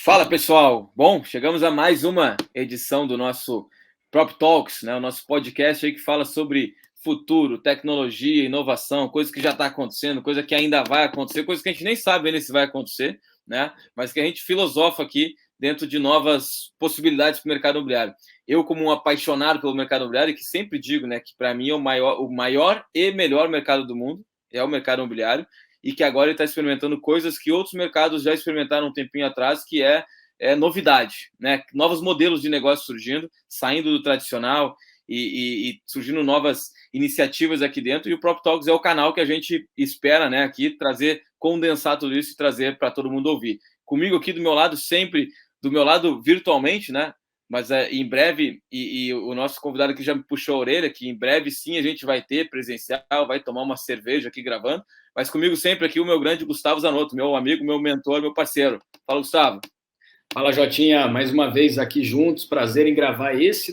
Fala, pessoal! Bom, chegamos a mais uma edição do nosso Prop Talks, né? O nosso podcast aí que fala sobre futuro, tecnologia, inovação, coisa que já está acontecendo, coisa que ainda vai acontecer, coisa que a gente nem sabe ainda se vai acontecer, né? Mas que a gente filosofa aqui dentro de novas possibilidades para o mercado imobiliário. Eu, como um apaixonado pelo mercado imobiliário, que sempre digo, né, que para mim é o maior e melhor mercado do mundo, é o mercado imobiliário, e que agora ele está experimentando coisas que outros mercados já experimentaram um tempinho atrás, que é novidade, né? Novos modelos de negócio surgindo, saindo do tradicional e surgindo novas iniciativas aqui dentro. E o Prop Talks é o canal que a gente espera, né, aqui trazer, condensar tudo isso e trazer para todo mundo ouvir. Comigo aqui do meu lado, sempre do meu lado virtualmente, né? Mas em breve, e o nosso convidado aqui já me puxou a orelha, que em breve sim a gente vai ter presencial, vai tomar uma cerveja aqui gravando, mas comigo sempre aqui o meu grande Gustavo Zanotto, meu amigo, meu mentor, meu parceiro. Fala, Gustavo. Fala, Jotinha, mais uma vez aqui juntos, prazer em gravar esse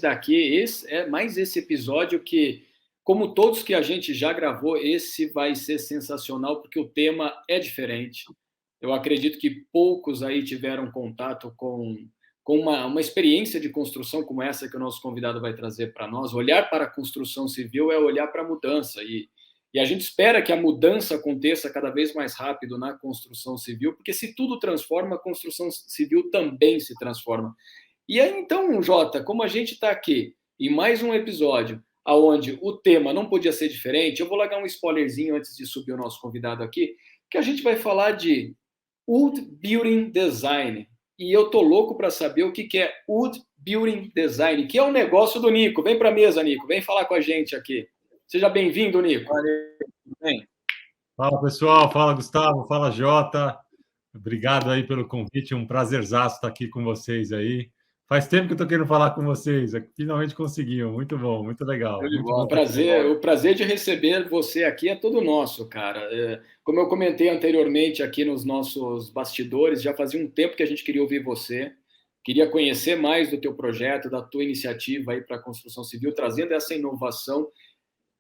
esse episódio que, como todos que a gente já gravou, esse vai ser sensacional porque o tema é diferente. Eu acredito que poucos aí tiveram contato com uma experiência de construção como essa que o nosso convidado vai trazer para nós. Olhar para a construção civil é olhar para a mudança e a gente espera que a mudança aconteça cada vez mais rápido na construção civil, porque se tudo transforma, a construção civil também se transforma. E aí, então, Jota, como a gente está aqui em mais um episódio onde o tema não podia ser diferente, eu vou largar um spoilerzinho antes de subir o nosso convidado aqui, que a gente vai falar de Wood Building Design. E eu tô louco para saber o que é Wood Building Design, que é o negócio do Nico. Vem para a mesa, Nico, vem falar com a gente aqui. Seja bem-vindo, Nico. Bem. Fala, pessoal. Fala, Gustavo. Fala, Jota. Obrigado aí pelo convite. Um prazerzaço estar aqui com vocês aí. Faz tempo que eu estou querendo falar com vocês. Finalmente conseguiu. Muito bom, muito legal. Muito bom. O prazer de receber você aqui é todo nosso, cara. Como eu comentei anteriormente aqui nos nossos bastidores, já fazia um tempo que a gente queria ouvir você. Queria conhecer mais do teu projeto, da tua iniciativa aí para a construção civil, trazendo essa inovação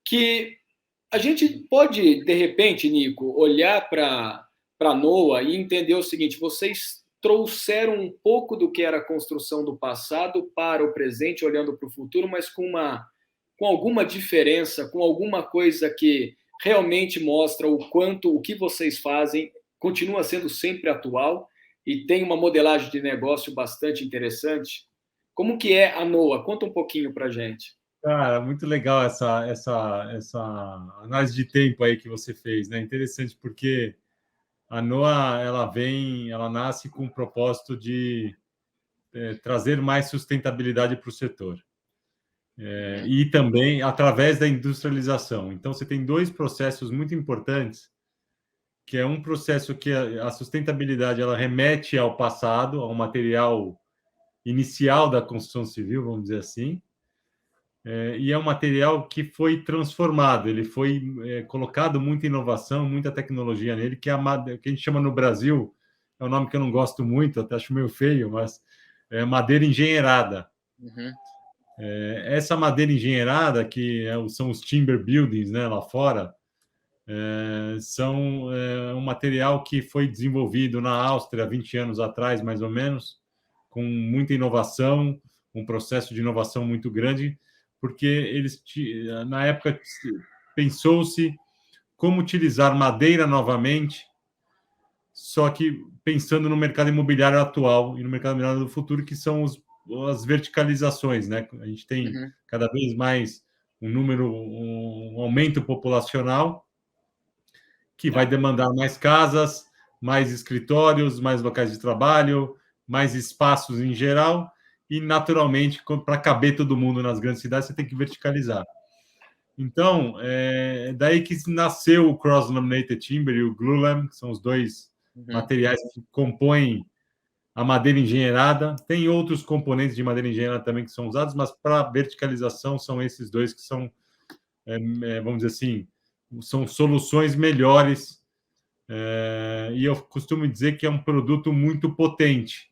que a gente pode, de repente, Nico, olhar para a NOA e entender o seguinte: vocês trouxeram um pouco do que era a construção do passado para o presente, olhando para o futuro, mas com alguma diferença, com alguma coisa que realmente mostra o quanto o que vocês fazem continua sendo sempre atual e tem uma modelagem de negócio bastante interessante. Como que é a NOA? Conta um pouquinho para a gente. Cara, muito legal essa análise de tempo aí que você fez, né? Interessante porque a NOA ela nasce com o propósito de trazer mais sustentabilidade para o setor e também através da industrialização. Então você tem dois processos muito importantes, que é um processo que a sustentabilidade ela remete ao passado, ao material inicial da construção civil, vamos dizer assim. E é um material que foi transformado, ele foi colocado muita inovação, muita tecnologia nele, que a gente chama no Brasil, é um nome que eu não gosto muito, até acho meio feio, mas é madeira engenheirada. Uhum. Essa madeira engenheirada, que são os timber buildings, né, lá fora, são um material que foi desenvolvido na Áustria 20 anos atrás, mais ou menos, com muita inovação, um processo de inovação muito grande, porque eles, na época, pensou-se como utilizar madeira novamente, só que pensando no mercado imobiliário atual e no mercado imobiliário do futuro, que são as verticalizações, né? A gente tem cada vez mais um aumento populacional que vai demandar mais casas, mais escritórios, mais locais de trabalho, mais espaços em geral, e, naturalmente, para caber todo mundo nas grandes cidades, você tem que verticalizar. Então, daí que nasceu o Cross-Laminated Timber e o Glulam, que são os dois materiais que compõem a madeira engenheirada. Tem outros componentes de madeira engenheirada também que são usados, mas para verticalização são esses dois que são, vamos dizer assim, são soluções melhores. E eu costumo dizer que é um produto muito potente,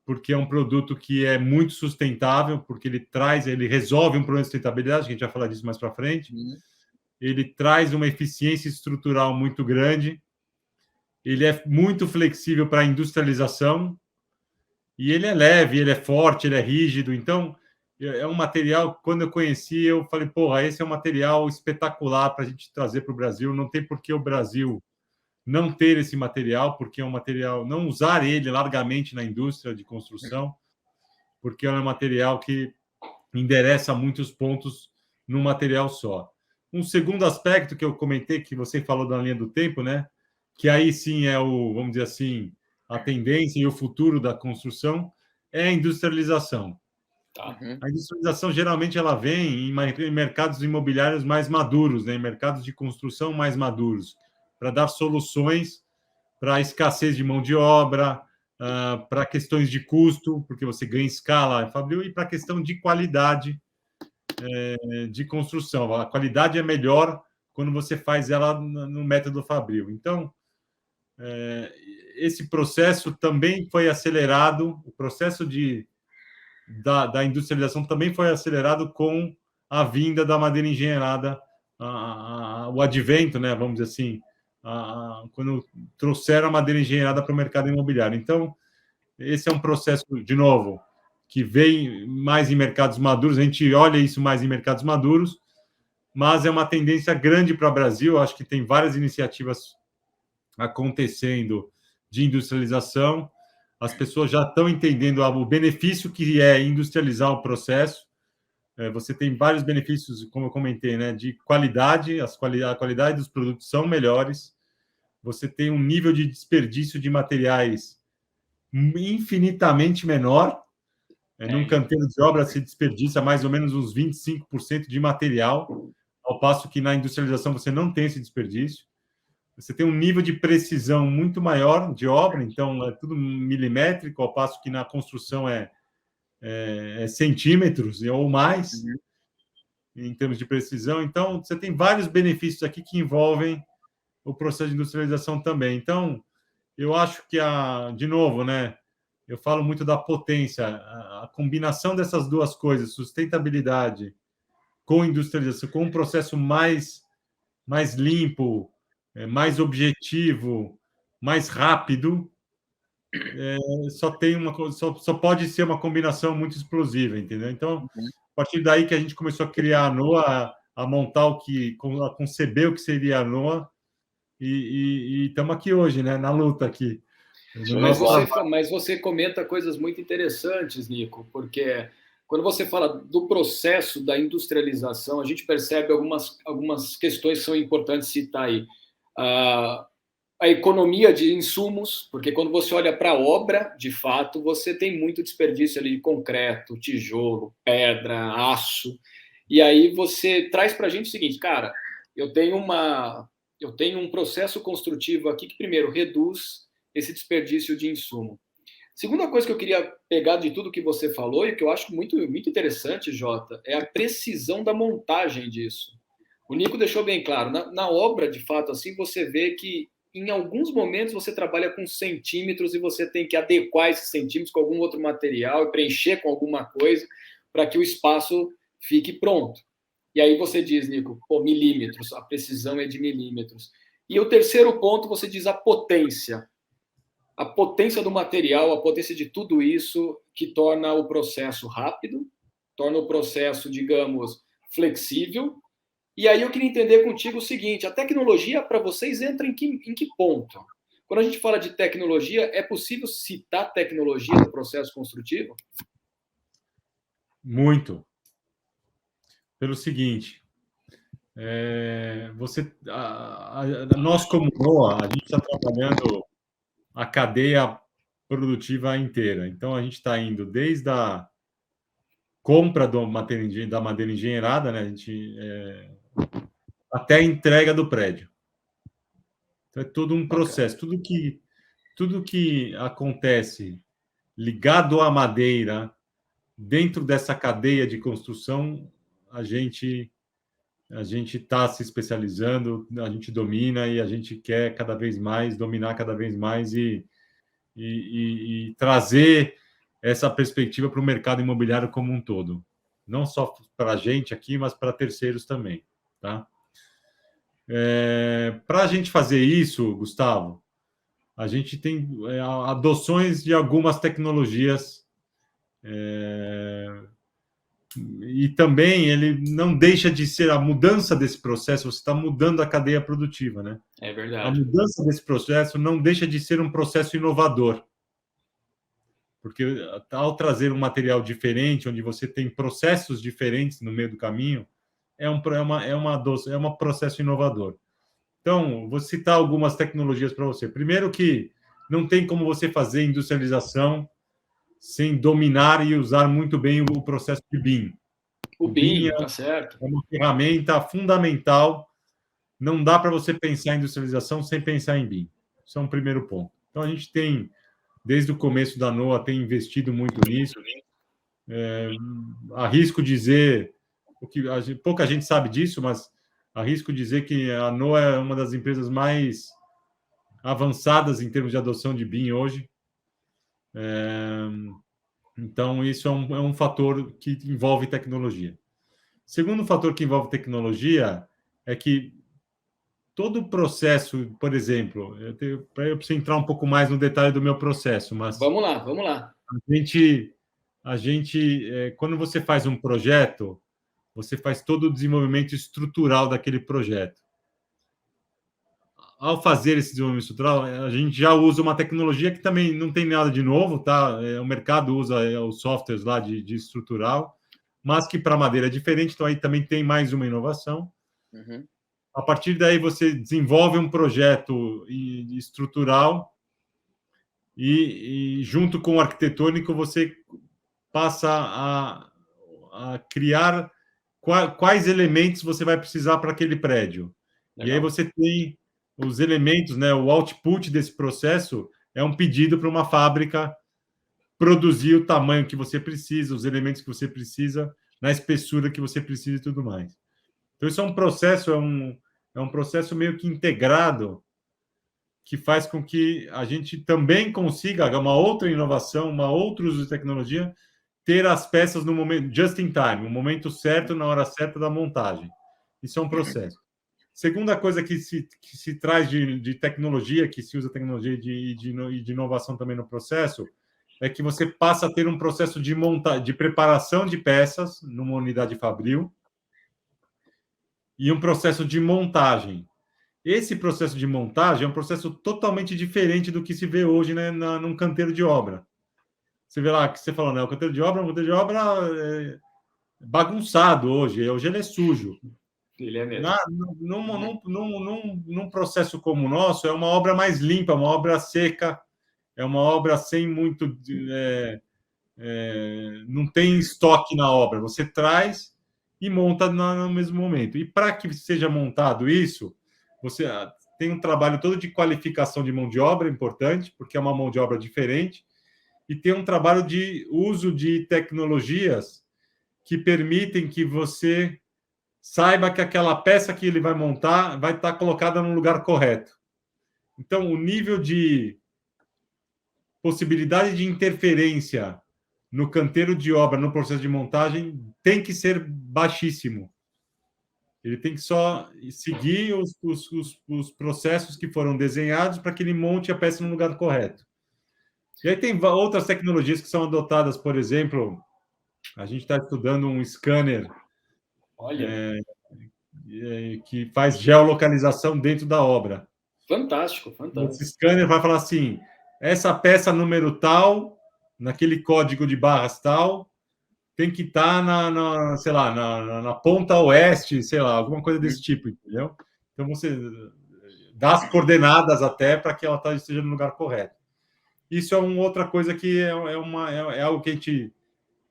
porque é um produto que é muito sustentável, porque ele resolve um problema de sustentabilidade, a gente vai falar disso mais para frente. Ele traz uma eficiência estrutural muito grande, ele é muito flexível para a industrialização, E ele é leve, ele é forte, ele é rígido. Então, é um material, quando eu conheci, eu falei, porra, esse é um material espetacular para a gente trazer para o Brasil. Não tem por que o Brasil não ter esse material, porque é um material, não usar ele largamente na indústria de construção, porque é um material que endereça muitos pontos num material só. Um segundo aspecto que eu comentei, que você falou da linha do tempo, né? Que aí sim é o, vamos dizer assim, a tendência e o futuro da construção, é a industrialização. Tá. A industrialização geralmente ela vem em mercados imobiliários mais maduros, né? Em mercados de construção mais maduros, para dar soluções para a escassez de mão de obra, para questões de custo, porque você ganha escala, Fabio, e para a questão de qualidade de construção. A qualidade é melhor quando você faz ela no método Fabril. Então, esse processo também foi acelerado, o processo da industrialização também foi acelerado com a vinda da madeira engenheirada, o advento, né, vamos dizer assim, quando trouxeram a madeira engenheirada para o mercado imobiliário. Então, esse é um processo, de novo, que vem mais em mercados maduros, a gente olha isso mais em mercados maduros, mas é uma tendência grande para o Brasil. Acho que tem várias iniciativas acontecendo de industrialização, as pessoas já estão entendendo o benefício que é industrializar o processo. Você tem vários benefícios, como eu comentei, né, de qualidade, a qualidade dos produtos são melhores, você tem um nível de desperdício de materiais infinitamente menor. Num canteiro de obra se desperdiça mais ou menos uns 25% de material, ao passo que na industrialização você não tem esse desperdício. Você tem um nível de precisão muito maior de obra, então é tudo milimétrico, ao passo que na construção é centímetros ou mais, em termos de precisão. Então, você tem vários benefícios aqui que envolvem o processo de industrialização também. Então, eu acho que, de novo, né, eu falo muito da potência, a combinação dessas duas coisas, sustentabilidade com industrialização, com um processo mais limpo, mais objetivo, mais rápido, só pode ser uma combinação muito explosiva, entendeu? Então, a partir daí que a gente começou a criar a NOA, a montar a conceber o que seria a NOA, e estamos aqui hoje, né, na luta aqui. Mas você comenta coisas muito interessantes, Nico, porque quando você fala do processo da industrialização, a gente percebe algumas questões que são importantes citar aí. A economia de insumos, porque quando você olha para a obra, de fato, você tem muito desperdício ali de concreto, tijolo, pedra, aço, e aí você traz para a gente o seguinte, cara, eu tenho um processo construtivo aqui que, primeiro, reduz esse desperdício de insumo. Segunda coisa que eu queria pegar de tudo que você falou, e que eu acho muito, muito interessante, Jota, é a precisão da montagem disso. O Nico deixou bem claro, na obra, de fato, assim, você vê que em alguns momentos você trabalha com centímetros e você tem que adequar esses centímetros com algum outro material e preencher com alguma coisa para que o espaço fique pronto. E aí você diz, Nico, milímetros, a precisão é de milímetros. E o terceiro ponto, você diz a potência. A potência do material, a potência de tudo isso que torna o processo rápido, torna o processo, digamos, flexível. E aí eu queria entender contigo o seguinte, a tecnologia para vocês entra em que ponto? Quando a gente fala de tecnologia, é possível citar tecnologia no processo construtivo? Muito. Pelo seguinte, nós como NOA, a gente está trabalhando a cadeia produtiva inteira. Então, a gente está indo desde a compra da madeira engenheirada, né? Até a entrega do prédio. Então, é todo um processo. Okay. Tudo que acontece ligado à madeira, dentro dessa cadeia de construção, a gente está se especializando, a gente domina e a gente quer cada vez mais dominar cada vez mais e trazer essa perspectiva para o mercado imobiliário como um todo. Não só para a gente aqui, mas para terceiros também. Tá? Para a gente fazer isso, Gustavo, a gente tem adoções de algumas tecnologias E também ele não deixa de ser a mudança desse processo, você está mudando a cadeia produtiva, né? É verdade. A mudança desse processo não deixa de ser um processo inovador, porque ao trazer um material diferente, onde você tem processos diferentes no meio do caminho, é um processo inovador. Então, vou citar algumas tecnologias para você. Primeiro que não tem como você fazer industrialização sem dominar e usar muito bem o processo de BIM. O BIM, tá certo. É uma ferramenta fundamental. Não dá para você pensar em industrialização sem pensar em BIM. Isso é um primeiro ponto. Então, a gente tem, desde o começo da NOA, tem investido muito nisso. Arrisco dizer, pouca gente sabe disso, mas arrisco dizer que a NOA é uma das empresas mais avançadas em termos de adoção de BIM hoje. Então, isso é um fator que envolve tecnologia. Segundo fator que envolve tecnologia é que todo o processo, por exemplo, eu preciso entrar um pouco mais no detalhe do meu processo, mas... Vamos lá. A gente, quando você faz um projeto, você faz todo o desenvolvimento estrutural daquele projeto. Ao fazer esse desenvolvimento estrutural, a gente já usa uma tecnologia que também não tem nada de novo, tá? O mercado usa os softwares lá de estrutural, mas que para madeira é diferente, então aí também tem mais uma inovação. Uhum. A partir daí você desenvolve um projeto estrutural e junto com o arquitetônico você passa a criar quais elementos você vai precisar para aquele prédio. Legal. E aí você tem os elementos, né? O output desse processo é um pedido para uma fábrica produzir o tamanho que você precisa, os elementos que você precisa, na espessura que você precisa e tudo mais. Então, isso é um processo, é um processo meio que integrado que faz com que a gente também consiga, uma outra inovação, uma outra uso de tecnologia, ter as peças no momento, just in time, no momento certo, na hora certa da montagem. Isso é um processo. Segunda coisa que se traz de tecnologia, que se usa tecnologia e de inovação também no processo, é que você passa a ter um processo de preparação de peças numa unidade fabril e um processo de montagem. Esse processo de montagem é um processo totalmente diferente do que se vê hoje, né, num canteiro de obra. Você vê lá que você falou, né? O canteiro de obra é bagunçado hoje. Hoje ele é sujo. Ele é mesmo. Num processo como o nosso, é uma obra mais limpa, uma obra seca, é uma obra sem muito... não tem estoque na obra. Você traz e monta no mesmo momento. E para que seja montado isso, você tem um trabalho todo de qualificação de mão de obra importante, porque é uma mão de obra diferente, e tem um trabalho de uso de tecnologias que permitem que você saiba que aquela peça que ele vai montar vai estar colocada no lugar correto. Então, o nível de possibilidade de interferência no canteiro de obra, no processo de montagem, tem que ser baixíssimo. Ele tem que só seguir os processos que foram desenhados para que ele monte a peça no lugar correto. E aí tem outras tecnologias que são adotadas, por exemplo, a gente está estudando um scanner que faz geolocalização dentro da obra. Fantástico. Esse scanner vai falar assim, essa peça número tal, naquele código de barras tal, tem que estar na ponta oeste, sei lá, alguma coisa desse tipo, entendeu? Então você dá as coordenadas até para que ela esteja no lugar correto. Isso é uma outra coisa que é algo que a gente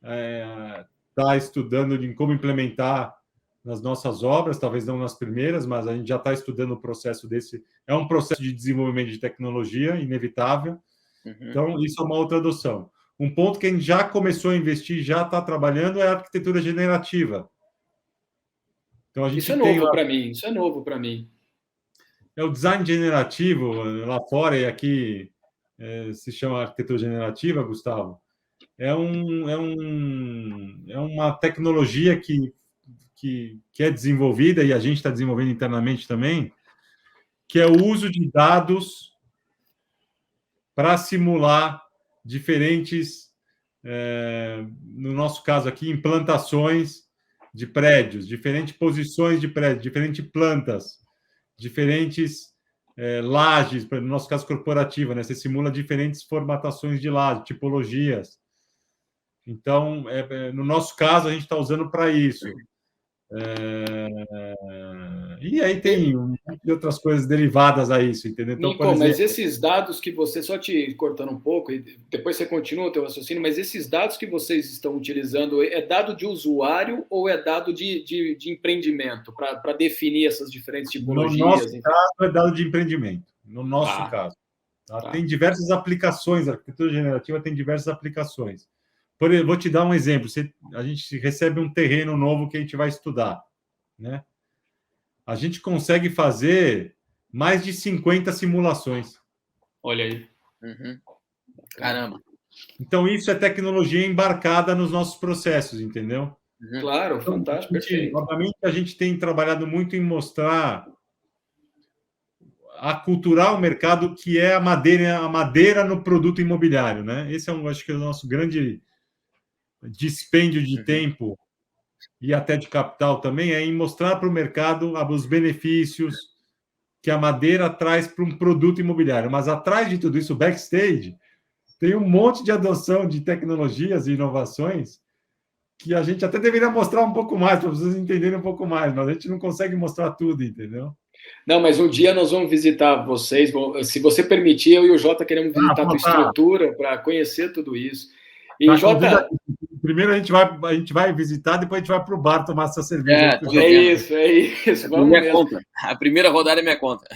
está estudando de como implementar nas nossas obras, talvez não nas primeiras, mas a gente já está estudando o processo desse. É um processo de desenvolvimento de tecnologia inevitável. Então, isso é uma outra adoção. Um ponto que a gente já começou a investir, já está trabalhando, é a arquitetura generativa. Então, a gente isso é novo para mim. É o design generativo, lá fora e aqui se chama arquitetura generativa, Gustavo. É uma tecnologia que é desenvolvida, e a gente está desenvolvendo internamente também, que é o uso de dados para simular diferentes no nosso caso aqui, implantações de prédios, diferentes posições de prédios, diferentes plantas, diferentes lajes, no nosso caso corporativo, né? Você simula diferentes formatações de laje, tipologias. Então, no nosso caso, a gente está usando para isso. E aí tem um monte de outras coisas derivadas a isso, entendeu? Então, Nico, mas esses dados que você, só te cortando um pouco, e depois você continua o teu raciocínio, mas esses dados que vocês estão utilizando, é dado de usuário ou é dado de empreendimento, para definir essas diferentes tipologias? No nosso caso, é dado de empreendimento. No nosso caso. Tá? Tem diversas aplicações, a arquitetura generativa tem diversas aplicações. Por exemplo, vou te dar um exemplo. A gente recebe um terreno novo que a gente vai estudar, né? A gente consegue fazer mais de 50 simulações. Olha aí. Caramba. Então, isso é tecnologia embarcada nos nossos processos, entendeu? Claro, então, fantástico, perfeito. Obviamente, a gente tem trabalhado muito em mostrar, aculturar o mercado, que é a madeira no produto imobiliário, né? Esse acho que é o nosso grande dispêndio de tempo e até de capital também, é em mostrar para o mercado os benefícios que a madeira traz para um produto imobiliário. Mas atrás de tudo isso, backstage, tem um monte de adoção de tecnologias e inovações que a gente até deveria mostrar um pouco mais, para vocês entenderem um pouco mais, mas a gente não consegue mostrar tudo, entendeu? Não, mas um dia nós vamos visitar vocês, se você permitir, eu e o Jota queremos visitar a tua estrutura para conhecer tudo isso. E, Jota... Primeiro a gente vai visitar, depois a gente vai para o bar tomar essa cerveja. É isso. Vamos minha conta. A primeira rodada é minha conta.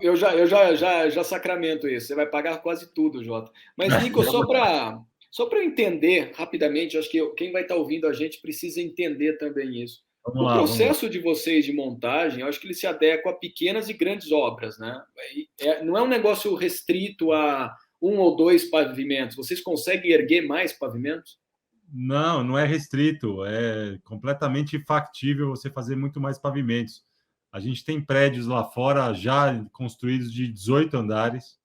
Eu já sacramento isso. Você vai pagar quase tudo, Jota. Mas, Nico, só para eu entender rapidamente, acho que quem vai estar ouvindo a gente precisa entender também isso. O processo de vocês de montagem, eu acho que ele se adequa a pequenas e grandes obras, né? Não é um negócio restrito a 1 ou 2 pavimentos. Vocês conseguem erguer mais pavimentos? Não é restrito. É completamente factível você fazer muito mais pavimentos. A gente tem prédios lá fora já construídos de 18 andares.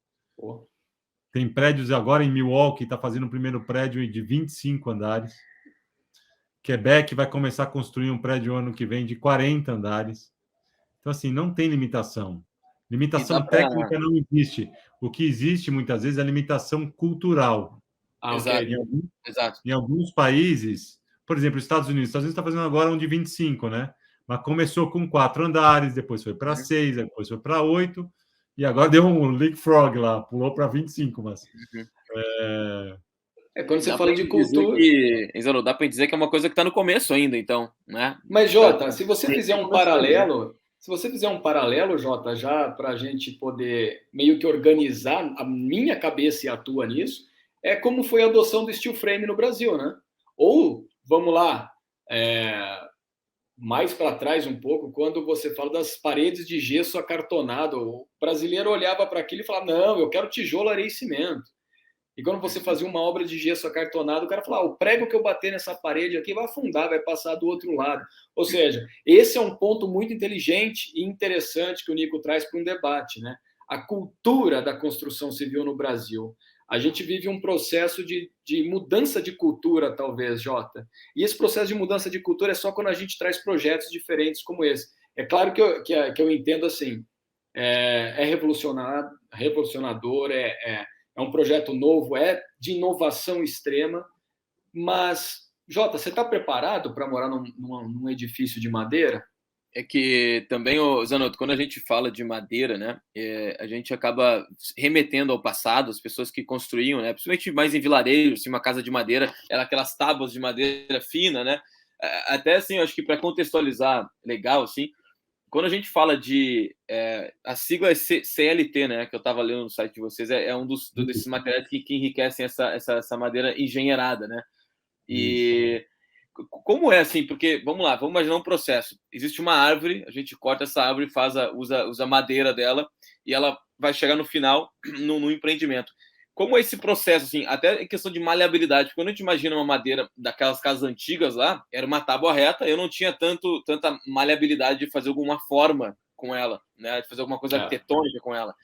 Tem prédios agora em Milwaukee, está fazendo o primeiro prédio de 25 andares. Quebec vai começar a construir um prédio ano que vem de 40 andares. Então, assim, não tem limitação. Limitação técnica não existe. O que existe, muitas vezes, é limitação cultural. Exato. Em alguns países, por exemplo, os Estados Unidos está fazendo agora um de 25, né? Mas começou com 4 andares, depois foi para 6, depois foi para 8, e agora deu um leapfrog lá, pulou para 25, mas... Quando você fala de cultura... Isolo, dá para dizer que é uma coisa que está no começo ainda, então, né? Mas, Jota, se você fizer um paralelo... Jota, já para a gente poder meio que organizar, a minha cabeça e a tua nisso, é como foi a adoção do steel frame no Brasil, né? Ou, vamos lá, mais para trás um pouco, quando você fala das paredes de gesso acartonado, o brasileiro olhava para aquilo e falava, não, eu quero tijolo, areia e cimento. E quando você fazia uma obra de gesso acartonado, o cara falava, o prego que eu bater nessa parede aqui vai afundar, vai passar do outro lado. Ou seja, esse é um ponto muito inteligente e interessante que o Nico traz para um debate, né? A cultura da construção civil no Brasil. A gente vive um processo de mudança de cultura, talvez, Jota. E esse processo de mudança de cultura é só quando a gente traz projetos diferentes como esse. É claro que eu entendo assim, é revolucionador, é um projeto novo, é de inovação extrema, mas, Jota, você está preparado para morar num edifício de madeira? É que também, Zanotto, quando a gente fala de madeira, né, a gente acaba remetendo ao passado, as pessoas que construíam, né, principalmente mais em vilarejos, uma casa de madeira, era aquelas tábuas de madeira fina, né, até assim, eu acho que para contextualizar legal, assim, quando a gente fala de... a sigla é CLT, né, que eu estava lendo no site de vocês, é um desses materiais que enriquecem essa madeira engenheirada, né? E como é assim? Porque, vamos lá, vamos imaginar um processo. Existe uma árvore, a gente corta essa árvore, usa a madeira dela, e ela vai chegar no final, no empreendimento. Como é esse processo, assim, até em questão de maleabilidade? Quando a gente imagina uma madeira daquelas casas antigas lá, era uma tábua reta, eu não tinha tanta maleabilidade de fazer alguma forma com ela, né? De fazer alguma coisa arquitetônica com ela.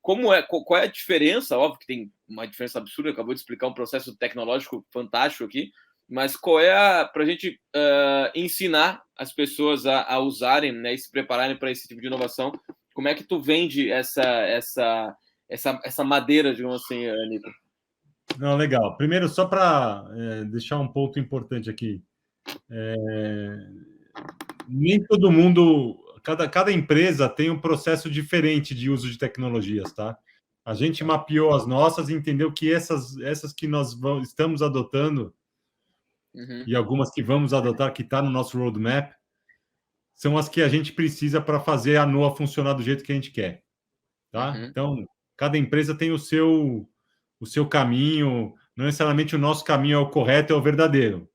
qual é a diferença? Óbvio que tem uma diferença absurda, acabou de explicar um processo tecnológico fantástico aqui, mas qual é para a gente ensinar as pessoas a usarem, né, e se prepararem para esse tipo de inovação? Como é que tu vende essa madeira, digamos assim, Nico? Não, legal. Primeiro, só para deixar um ponto importante aqui. Nem todo mundo, cada empresa tem um processo diferente de uso de tecnologias, tá? A gente mapeou as nossas e entendeu que essas que nós estamos adotando e algumas que vamos adotar, que está no nosso roadmap, são as que a gente precisa para fazer a NOA funcionar do jeito que a gente quer, tá? Então, cada empresa tem o seu caminho, não necessariamente o nosso caminho é o correto, é o verdadeiro.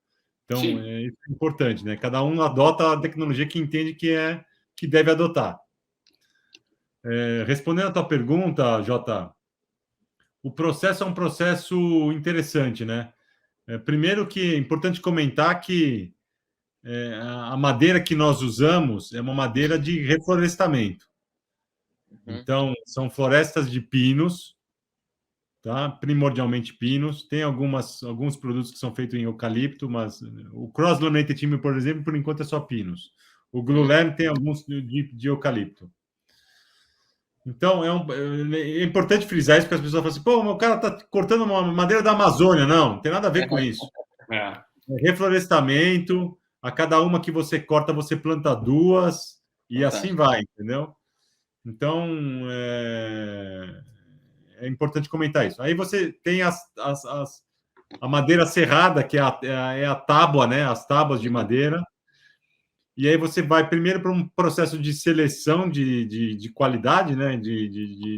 Então, isso é importante, né? Cada um adota a tecnologia que entende que deve adotar. Respondendo a tua pergunta, Jota, o processo é um processo interessante, né? Primeiro que é importante comentar que a madeira que nós usamos é uma madeira de reflorestamento. Então, são florestas de pinos, tá? Primordialmente pinos. Tem alguns produtos que são feitos em eucalipto, mas o Cross-Laminated Timber, por exemplo, por enquanto é só pinos. O Glulam tem alguns de eucalipto. Então, é importante frisar isso, porque as pessoas falam assim, pô, o cara está cortando uma madeira da Amazônia. Não tem nada a ver com isso. É reflorestamento, a cada uma que você corta, você planta duas, e assim vai, entendeu? Então, é importante comentar isso. Aí você tem a madeira serrada, que é a tábua, né? As tábuas de madeira. E aí você vai primeiro para um processo de seleção de qualidade, né?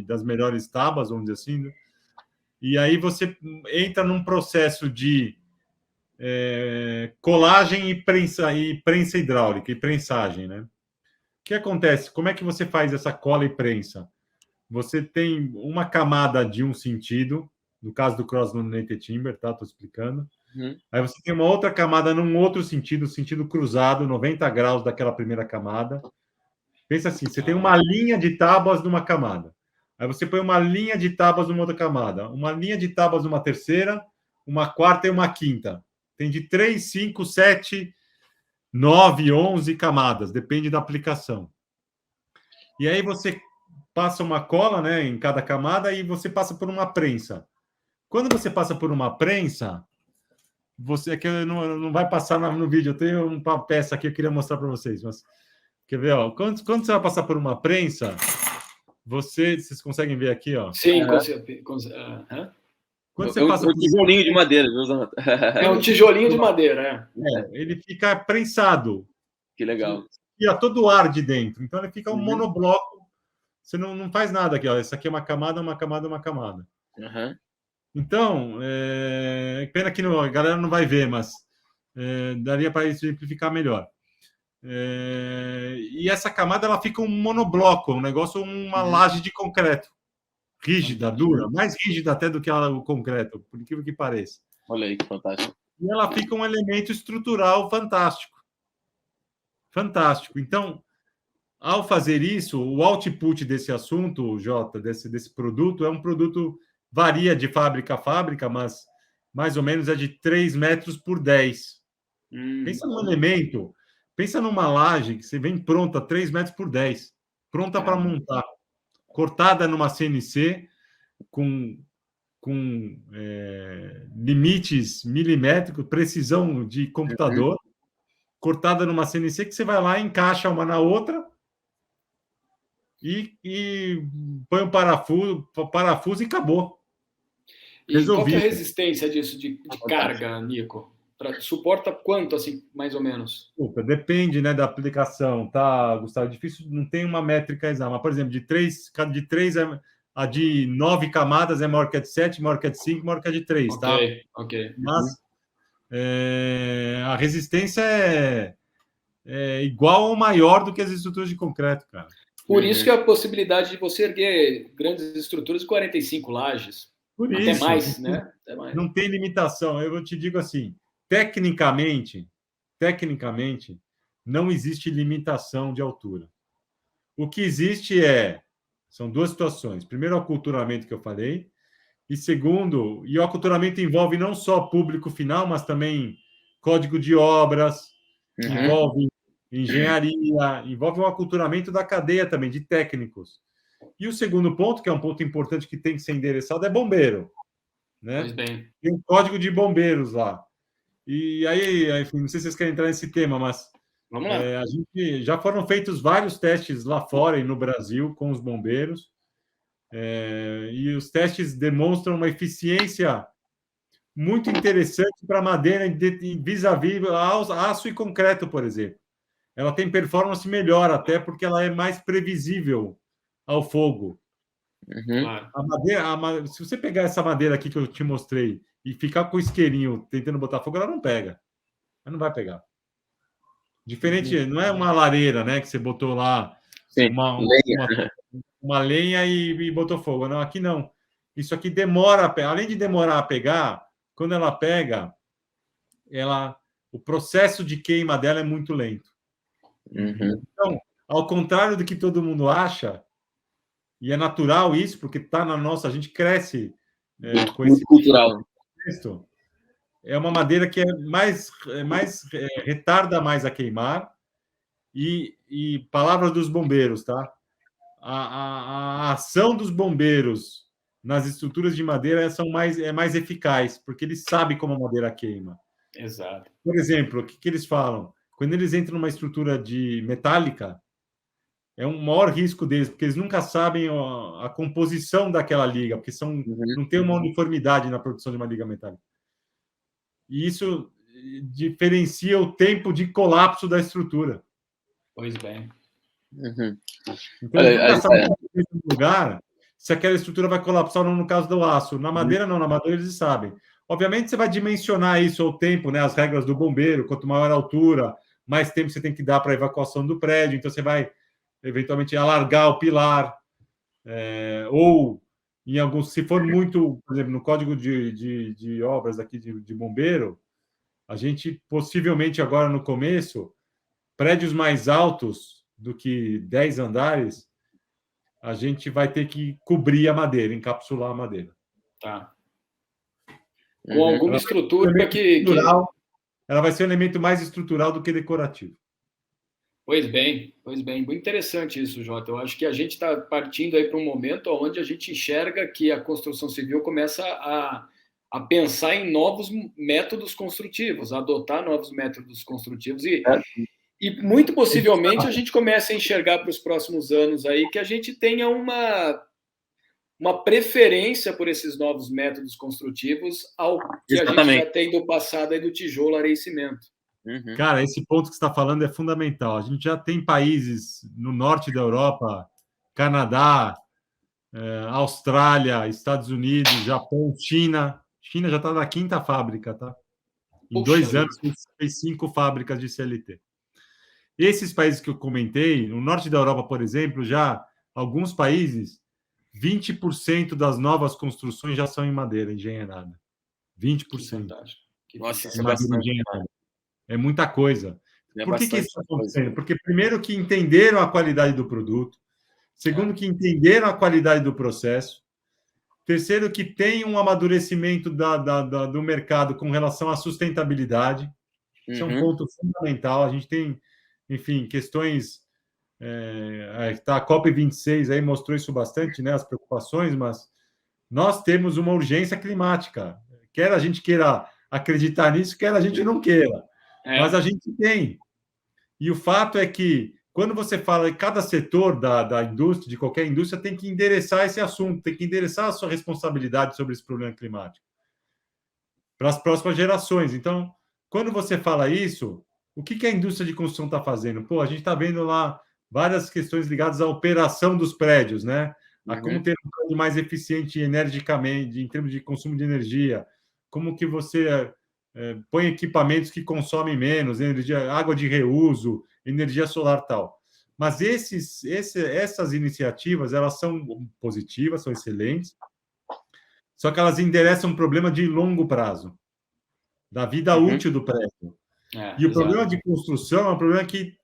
Das melhores tábuas, vamos dizer assim. Né? E aí você entra num processo de colagem e prensa hidráulica, e prensagem, né? O que acontece? Como é que você faz essa cola e prensa? Você tem uma camada de um sentido, no caso do Cross-Laminated Timber, tá? Estou explicando. Aí você tem uma outra camada num outro sentido, sentido cruzado, 90 graus daquela primeira camada. Pensa assim, você tem uma linha de tábuas numa camada. Aí você põe uma linha de tábuas numa outra camada, uma linha de tábuas numa terceira, uma quarta e uma quinta. Tem de 3, 5, 7, 9, 11 camadas, depende da aplicação. E aí você passa uma cola, né, em cada camada e você passa por uma prensa. Quando você passa por uma prensa, você aqui não vai passar no vídeo. Eu tenho uma peça aqui que eu queria mostrar para vocês, mas quer ver, ó? Quando você vai passar por uma prensa, vocês conseguem ver aqui, ó? Sim, quando você passa por um tijolinho de madeira, viu? É um tijolinho de madeira, ele fica prensado. Que legal. E a todo o ar de dentro. Então ele fica um monobloco. Você não faz nada aqui, ó. Essa aqui é uma camada, uma camada, uma camada. Então, pena que a galera não vai ver, mas daria para exemplificar melhor. E essa camada ela fica um monobloco, um negócio, uma laje de concreto. Rígida, dura, mais rígida até do que o concreto, por incrível que pareça. Olha aí que fantástico. E ela fica um elemento estrutural fantástico. Fantástico. Então, ao fazer isso, o output desse assunto, Jota, desse produto, é um produto, varia de fábrica a fábrica, mas mais ou menos é de 3 metros por 10. Pensa num elemento, pensa numa laje que você vem pronta, 3 metros por 10, pronta para montar, cortada numa CNC, com limites milimétricos, precisão de computador, cortada numa CNC que você vai lá, encaixa uma na outra e põe um parafuso e acabou. E qual que é a resistência disso de carga, Nico? Suporta quanto, assim, mais ou menos? Depende, né, da aplicação, tá, Gustavo? Difícil, não tem uma métrica exata. Mas, por exemplo, de 3 a de 9 camadas é maior que a de 7, maior que a de 5, maior que a de 3, tá? Ok. Mas a resistência é igual ou maior do que as estruturas de concreto, cara. Por isso que a possibilidade de você erguer grandes estruturas de 45 lajes. Por até isso, mais, né? Até mais. Não tem limitação. Eu te digo assim, tecnicamente, não existe limitação de altura. O que existe é São duas situações. Primeiro, o aculturamento que eu falei. E segundo, o aculturamento envolve não só público final, mas também código de obras, envolve engenharia, envolve um aculturamento da cadeia também, de técnicos. E o segundo ponto, que é um ponto importante que tem que ser endereçado, é bombeiro. Né? Pois bem. Tem um código de bombeiros lá. E aí, enfim, não sei se vocês querem entrar nesse tema, mas Vamos lá. a gente já foram feitos vários testes lá fora e no Brasil com os bombeiros. E os testes demonstram uma eficiência muito interessante para madeira vis-à-vis aço e concreto, por exemplo. Ela tem performance melhor até porque ela é mais previsível ao fogo. A madeira, se você pegar essa madeira aqui que eu te mostrei e ficar com o isqueirinho tentando botar fogo, ela não pega. Ela não vai pegar. Diferente, não é uma lareira, né? Que você botou lá uma lenha e botou fogo. Não, aqui não. Isso aqui demora, além de demorar a pegar, quando ela pega, o processo de queima dela é muito lento. Então, ao contrário do que todo mundo acha, e é natural isso, porque está na nossa, a gente cresce com esse cultural. Contexto, é uma madeira que retarda mais a queimar. E palavras dos bombeiros, tá? A ação dos bombeiros nas estruturas de madeira é mais eficaz, porque eles sabem como a madeira queima. Exato. Por exemplo, o que eles falam? Quando eles entram numa estrutura de metálica, é um maior risco deles, porque eles nunca sabem a composição daquela liga, porque não tem uma uniformidade na produção de uma liga metálica. E isso diferencia o tempo de colapso da estrutura. Pois bem. Então, nunca sabe no lugar se aquela estrutura vai colapsar ou não no caso do aço. Na madeira, não. Na madeira, eles sabem. Obviamente, você vai dimensionar isso ao tempo, né? As regras do bombeiro. Quanto maior a altura, mais tempo você tem que dar para a evacuação do prédio. Então, você vai, eventualmente, alargar o pilar. Ou, em alguns... Se for muito... Por exemplo, no código de obras aqui de bombeiro, a gente, possivelmente, agora no começo, prédios mais altos do que 10 andares, a gente vai ter que cobrir a madeira, encapsular a madeira. Tá. Com alguma estrutura que... Ela vai ser um elemento mais estrutural do que decorativo. Pois bem. Muito interessante isso, Jota. Eu acho que a gente está partindo aí para um momento onde a gente enxerga que a construção civil começa a pensar em novos métodos construtivos, a adotar novos métodos construtivos e muito possivelmente a gente começa a enxergar para os próximos anos aí que a gente tenha uma preferência por esses novos métodos construtivos ao que a gente já tem do passado aí do tijolo, areia e cimento. Cara, esse ponto que você está falando é fundamental. A gente já tem países no norte da Europa, Canadá, Austrália, Estados Unidos, Japão, China. China já está na 5ª fábrica, tá? Em 2 anos fez 5 fábricas de CLT. Esses países que eu comentei, no norte da Europa, por exemplo, já alguns países, 20% das novas construções já são em madeira engenheirada. 20%. Nossa, isso é bastante. É muita coisa. Por que isso está acontecendo? Porque, primeiro, que entenderam a qualidade do produto. Segundo, que entenderam a qualidade do processo. Terceiro, que tem um amadurecimento do mercado com relação à sustentabilidade. Isso é um ponto fundamental. A gente tem, enfim, questões... a COP26 aí mostrou isso bastante, né, as preocupações, mas nós temos uma urgência climática. Quer a gente queira acreditar nisso, quer a gente não queira. Mas a gente tem. E o fato é que, quando você fala em cada setor da indústria, de qualquer indústria, tem que endereçar esse assunto, tem que endereçar a sua responsabilidade sobre esse problema climático para as próximas gerações. Então, quando você fala isso, o que a indústria de construção está fazendo? A gente está vendo lá várias questões ligadas à operação dos prédios, né? A como ter um prédio mais eficiente energicamente, em termos de consumo de energia, como que você põe equipamentos que consomem menos, energia, água de reuso, energia solar tal. Mas essas iniciativas, elas são positivas, são excelentes, só que elas endereçam um problema de longo prazo, da vida útil do prédio. E o problema de construção é um problema que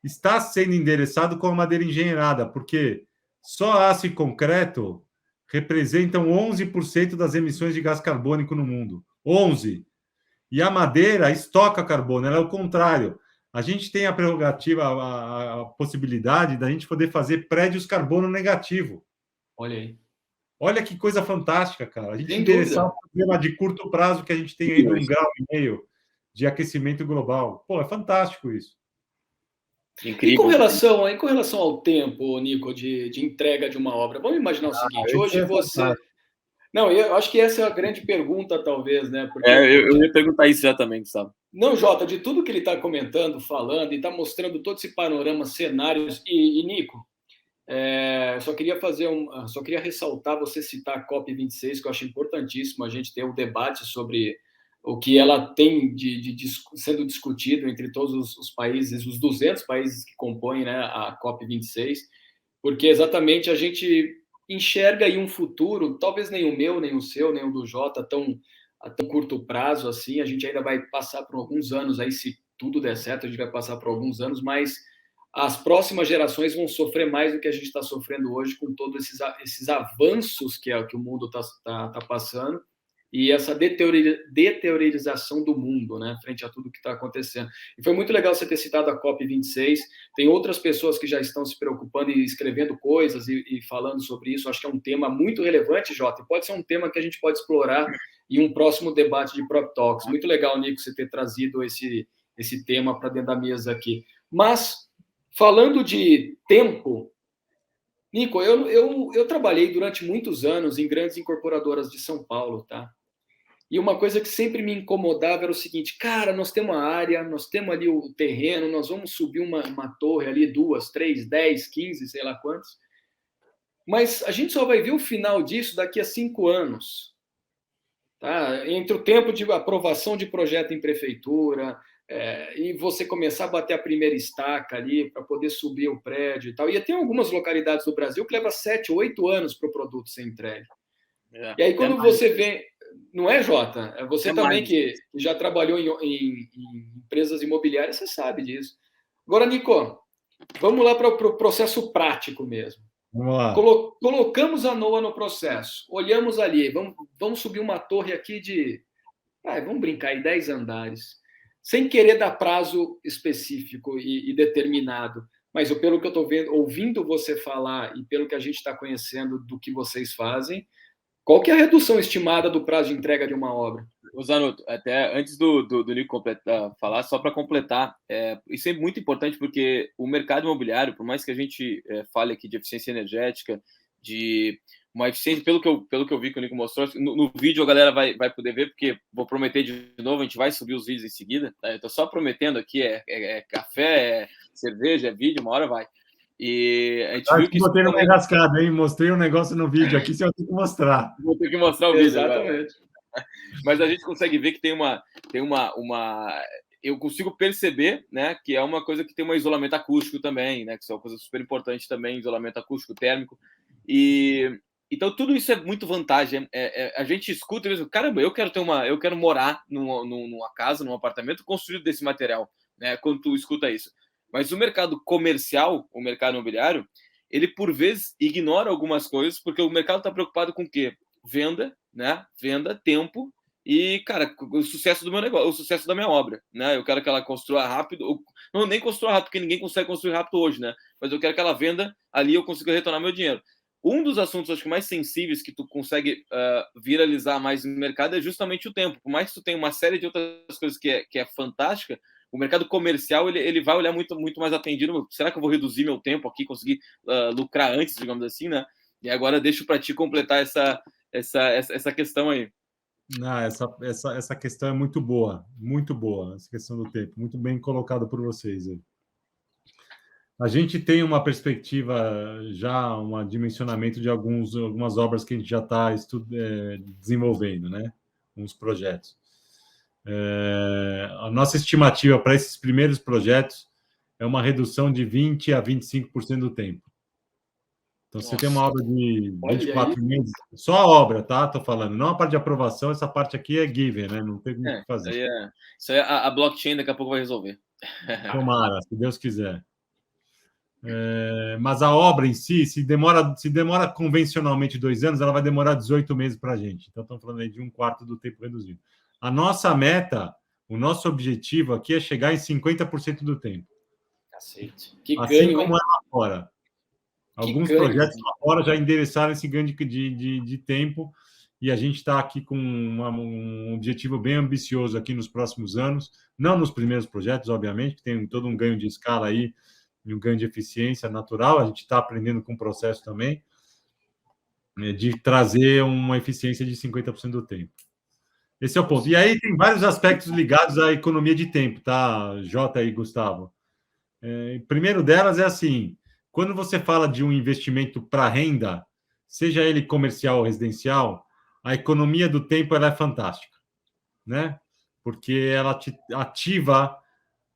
está sendo endereçado com a madeira engenheirada, porque Só aço e concreto representam 11% das emissões de gás carbônico no mundo. 11%. E a madeira estoca carbono, ela é o contrário. A gente tem a prerrogativa, a possibilidade da gente poder fazer prédios carbono negativo. Olha aí. Olha que coisa fantástica, cara. A gente Sem endereçar dúvida. um problema de curto prazo que a gente tem aí de 1,5 grau de aquecimento global. Pô, é fantástico isso. Incrível. E com relação ao tempo, Nico, de entrega de uma obra, vamos imaginar o seguinte, hoje você... Não, eu acho que essa é a grande pergunta, talvez, né? Porque eu ia perguntar isso já também, Gustavo. Não, Jota, de tudo que ele está comentando, falando, e está mostrando todo esse panorama, cenários, e Nico, só queria ressaltar, você citar a COP26, que eu acho importantíssimo a gente ter um debate sobre o que ela tem sendo discutido entre todos os países, os 200 países que compõem, né, a COP26, porque exatamente a gente enxerga aí um futuro, talvez nem o meu, nem o seu, nem o do Jota, a tão curto prazo assim, a gente ainda vai passar por alguns anos aí, se tudo der certo, a gente vai passar por alguns anos, mas as próximas gerações vão sofrer mais do que a gente está sofrendo hoje com todos esses avanços que o mundo está passando e essa deteriorização do mundo, né, frente a tudo que está acontecendo. E foi muito legal você ter citado a COP26, tem outras pessoas que já estão se preocupando e escrevendo coisas e falando sobre isso, acho que é um tema muito relevante, Jota, e pode ser um tema que a gente pode explorar em um próximo debate de Prop Talks. Muito legal, Nico, você ter trazido esse tema para dentro da mesa aqui. Mas, falando de tempo, Nico, eu trabalhei durante muitos anos em grandes incorporadoras de São Paulo, tá? E uma coisa que sempre me incomodava era o seguinte, cara, nós temos uma área, nós temos ali o terreno, nós vamos subir uma torre ali, 2, 3, 10, 15, sei lá quantos, mas a gente só vai ver o final disso daqui a 5 anos. Tá? Entre o tempo de aprovação de projeto em prefeitura e você começar a bater a primeira estaca ali para poder subir o prédio e tal. E tem algumas localidades do Brasil que leva 7, 8 anos para o produto ser entregue. E aí quando você vê... Não é, Jota? Você também que já trabalhou em empresas imobiliárias, você sabe disso. Agora, Nico, vamos lá para o processo prático mesmo. Vamos lá. Colocamos a NOA no processo, olhamos ali, vamos subir uma torre aqui de, vamos brincar, em 10 andares, sem querer dar prazo específico e determinado, mas pelo que eu estou ouvindo você falar e pelo que a gente está conhecendo do que vocês fazem, qual que é a redução estimada do prazo de entrega de uma obra? Zanotto, até antes do Nico falar, só para completar, isso é muito importante porque o mercado imobiliário, por mais que a gente fale aqui de eficiência energética, de uma eficiência, pelo que eu vi que o Nico mostrou, no vídeo a galera vai poder ver, porque vou prometer de novo, a gente vai subir os vídeos em seguida, tá? Eu estou só prometendo aqui, café, cerveja, vídeo, uma hora vai. E a gente viu que botei no enrascado, hein? Mostrei um negócio no vídeo aqui, você vai ter que mostrar. Vou ter que mostrar o vídeo. Exatamente. Agora. Mas a gente consegue ver que tem uma eu consigo perceber, né, que é uma coisa que tem um isolamento acústico também, né, que é uma coisa super importante também, isolamento acústico térmico. E então tudo isso é muito vantagem. A gente escuta mesmo, caramba, eu quero morar numa casa, num apartamento construído desse material, né, quando tu escuta isso. Mas o mercado comercial, o mercado imobiliário, ele por vezes ignora algumas coisas, porque o mercado está preocupado com o quê? Venda, né? Venda, tempo e, cara, o sucesso do meu negócio, o sucesso da minha obra, né? Eu quero que ela construa rápido, não nem construa rápido, porque ninguém consegue construir rápido hoje, né? Mas eu quero que ela venda ali e eu consiga retornar meu dinheiro. Um dos assuntos, acho que mais sensíveis que tu consegue viralizar mais no mercado é justamente o tempo. Por mais que tu tenha uma série de outras coisas que é fantástica, o mercado comercial ele vai olhar muito, muito mais atendido. Será que eu vou reduzir meu tempo aqui, conseguir lucrar antes, digamos assim, né? E agora deixo para ti completar essa questão aí. Não, essa questão é muito boa, essa questão do tempo, muito bem colocado por vocês aí. A gente tem uma perspectiva já, um dimensionamento de algumas obras que a gente já está desenvolvendo, né? Uns projetos. A nossa estimativa para esses primeiros projetos é uma redução de 20% a 25% do tempo. Então, você tem uma obra de 24 meses, só a obra, tá? Estou falando, não a parte de aprovação, essa parte aqui é given, né? Não tem o que fazer. Isso aí a blockchain daqui a pouco vai resolver. Tomara, se Deus quiser. Mas a obra em si, se demora convencionalmente 2 anos, ela vai demorar 18 meses para a gente. Então, estamos falando aí de 1/4 do tempo reduzido. A nossa meta, o nosso objetivo aqui é chegar em 50% do tempo. Cacete. Que Assim ganho, como hein? é lá fora. Alguns projetos lá fora já endereçaram esse ganho de tempo, e a gente está aqui com um objetivo bem ambicioso aqui nos próximos anos, não nos primeiros projetos, obviamente, que tem todo um ganho de escala aí, e um ganho de eficiência natural, a gente está aprendendo com o processo também, de trazer uma eficiência de 50% do tempo. Esse é o ponto. E aí tem vários aspectos ligados à economia de tempo, tá, Jota e Gustavo? Primeiro delas é assim, quando você fala de um investimento para renda, seja ele comercial ou residencial, a economia do tempo ela é fantástica, né? Porque ela te ativa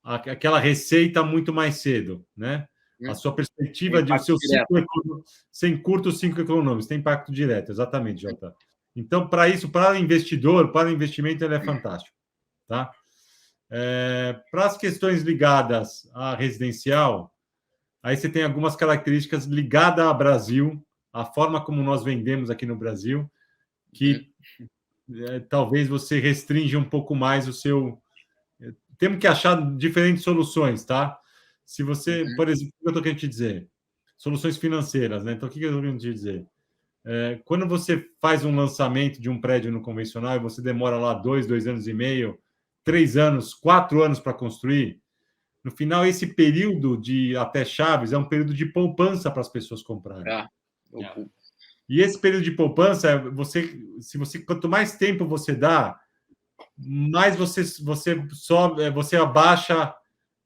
aquela receita muito mais cedo, né? A sua perspectiva de o seu ciclo, sem curto ciclo econômico, tem impacto direto, exatamente, Jota. Então, para isso, para o investidor, para o investimento, ele é fantástico, tá? Para as questões ligadas à residencial, aí você tem algumas características ligadas ao Brasil, a forma como nós vendemos aqui no Brasil, que talvez você restringe um pouco mais o seu. Temos que achar diferentes soluções, tá? Se você, por exemplo, o que eu estou querendo te dizer? Soluções financeiras, né? Então, o que eu estou querendo te dizer? Quando você faz um lançamento de um prédio no convencional e você demora lá 2 anos e meio, 3 anos, 4 anos para construir, no final, esse período de até chaves é um período de poupança para as pessoas comprarem. E esse período de poupança, quanto mais tempo você dá, mais você sobe, você abaixa,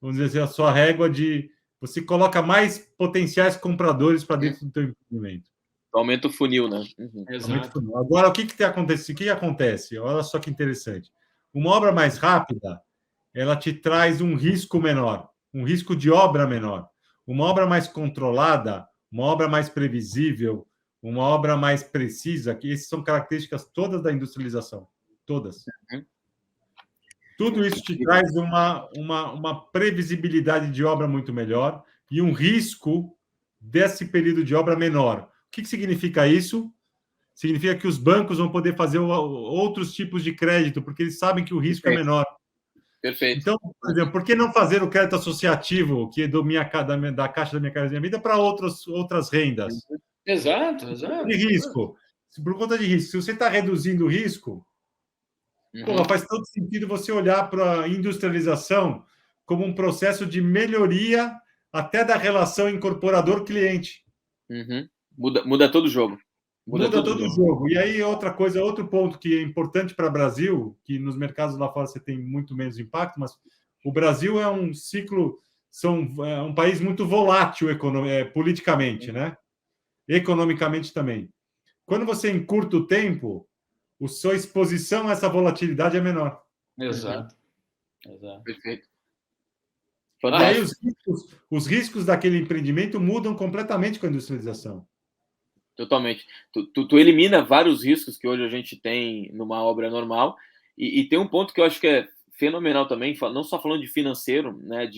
vamos dizer, a sua régua de. Você coloca mais potenciais compradores para dentro do teu empreendimento. Aumenta o funil, né? Aumenta o funil. Agora, o que acontece? O que acontece? Olha só que interessante. Uma obra mais rápida, ela te traz um risco menor, um risco de obra menor. Uma obra mais controlada, uma obra mais previsível, uma obra mais precisa, que essas são características todas da industrialização. Todas. Tudo isso te traz uma previsibilidade de obra muito melhor e um risco desse período de obra menor. O que significa isso? Significa que os bancos vão poder fazer outros tipos de crédito, porque eles sabem que o risco é menor. Perfeito. Então, por exemplo, por que não fazer o crédito associativo, que é da Caixa da Minha Casa Minha Vida, para outras rendas? Exato. De risco. Por conta de risco. Se você está reduzindo o risco, faz todo sentido você olhar para a industrialização como um processo de melhoria até da relação incorporador-cliente. Muda todo o jogo. Muda todo o jogo. E aí, outra coisa, outro ponto que é importante para o Brasil, que nos mercados lá fora você tem muito menos impacto, mas o Brasil é um ciclo, é um país muito volátil politicamente, né? Economicamente também. Quando você encurta o tempo, a sua exposição a essa volatilidade é menor. Exato. Perfeito. E aí os riscos daquele empreendimento mudam completamente com a industrialização. Totalmente. Tu elimina vários riscos que hoje a gente tem numa obra normal, e tem um ponto que eu acho que é fenomenal também, não só falando de financeiro, né?